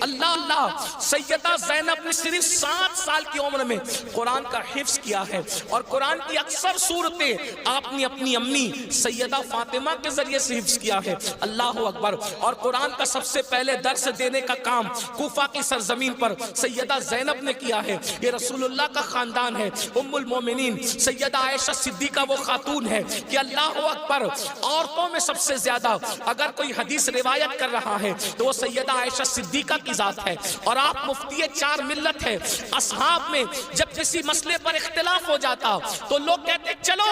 اللہ اللہ سیدہ زینب نے صرف 7 سال کی عمر میں قرآن کا حفظ کیا ہے، اور قرآن کی اکثر صورتیں آپ نے اپنی امی سیدہ فاطمہ کے ذریعے سے حفظ کیا ہے۔ اللہ اکبر۔ اور قرآن کا سب سے پہلے درس دینے کا کام کوفہ کی سرزمین پر سیدہ زینب نے کیا ہے۔ یہ رسول اللہ کا خاندان ہے۔ ام المومنین سیدہ عائشہ صدیقہ وہ خاتون ہے کہ اللہ اکبر، عورتوں میں سب سے زیادہ اگر کوئی حدیث روایت کر رہا ہے تو وہ سیدہ عائشہ صدیقہ کی ذات ہے، اور آپ مفتی 4 ملت ہے۔ اصحاب میں جب کسی مسئلے پر اختلاف ہو جاتا تو لوگ کہتے چلو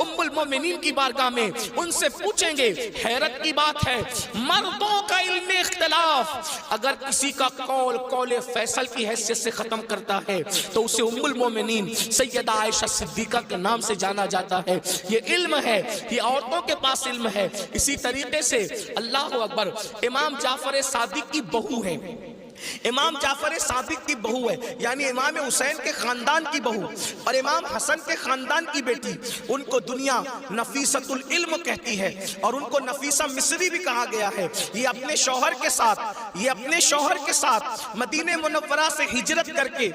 ام المومنین کی بارگاہ میں ان سے پوچھیں گے۔ حیرت کی بات ہے، مردوں کا علم اختلاف اگر کسی کا قول فیصل کی حیثیت سے ختم کرتا ہے تو اسے ام المومنین سیدہ عائشہ صدیقہ کے نام سے جانا جاتا ہے۔ یہ علم ہے، یہ عورتوں کے پاس علم ہے۔ اسی طریقے سے اللہ اکبر، امام جعفر صادق کی بہو ہے، امام جعفر صادق کی بہو ہے، یعنی امام حسین کے خاندان کی بہو اور امام حسن کے خاندان کی بیٹی، ان کو دنیا نفیسۃ العلم کہتی ہے، اور ان کو نفیسہ مصری بھی کہا گیا ہے۔ یہ اپنے شوہر کے ساتھ مدینہ منورہ سے ہجرت کر کے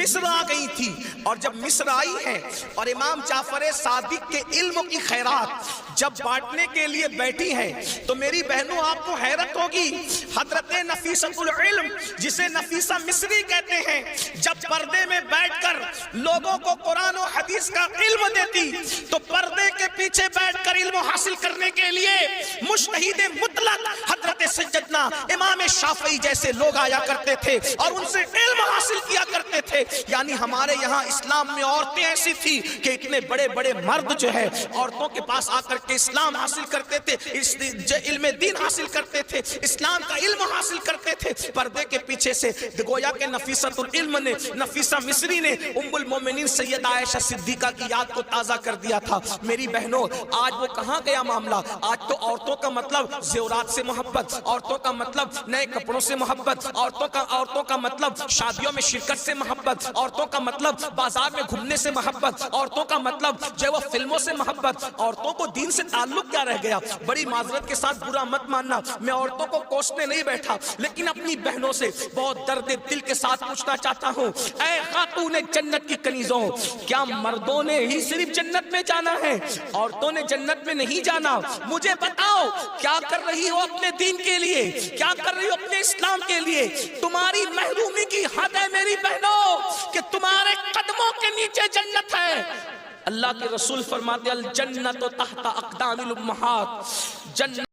مصر آ گئی تھی، اور جب مصر آئی ہے اور امام جعفر صادق کے علم کی خیرات جب بانٹنے کے لیے بیٹھی ہیں تو میری بہنوں آپ کو حیرت ہوگی، حضرت نفیسۃ العلم جسے نفیسہ مصری کہتے ہیں، جب پردے میں بیٹھ کر لوگوں کو قرآن و حدیث کا علم دیتی تو پردے کے پیچھے بیٹھ کر علم حاصل کرنے کے لیے مجتہد مطلق حضرت سیدنا امام شافعی جیسے لوگ آیا کرتے تھے اور ان سے علم حاصل کیا کرتے تھے۔ یعنی ہمارے یہاں اسلام میں عورتیں ایسی تھی کہ اتنے بڑے بڑے مرد جو ہے عورتوں کے پاس آ کر کے اسلام حاصل کرتے تھے، علم دین حاصل کرتے تھے، اسلام کا علم حاصل کرتے تھے۔ پردے کے پیچھے سے گویا کہ نفیسۃ العلم نے، نفیسہ مصری نے ام المومنین سیدہ عائشہ صدیقہ کی یاد کو تازہ کر دیا تھا۔ میری بہنوں، آج وہ کہاں گیا معاملہ؟ آج تو عورتوں کا مطلب زیورات سے محبت، عورتوں کا مطلب نئے کپڑوں سے محبت، عورتوں کا مطلب شادیوں میں شرکت سے محبت، عورتوں کا مطلب بازار میں گھومنے سے محبت، عورتوں کا مطلب جو ہے وہ فلموں سے محبت۔ عورتوں کو دین سے تعلق کیا رہ گیا؟ بڑی معذرت کے ساتھ برا مت ماننا، میں عورتوں کو کوسنے نہیں بیٹھا، لیکن اپنی بہنوں سے بہت درد دل کے ساتھ پوچھنا چاہتا ہوں، اے خاتون جنت کی کنیزوں، کیا مردوں نے ہی صرف جنت میں جانا ہے؟ عورتوں نے جنت میں نہیں جانا؟ مجھے بتاؤ کیا کر رہی ہو اپنے دین کے لیے، کیا کر رہی ہو اپنے اسلام کے لیے؟ تمہاری محرومی کی حد ہے میری بہنوں کہ تمہارے قدموں کے نیچے جنت ہے۔ اللہ کے رسول فرماتے الجنت تحت اقدام الامہات، جنت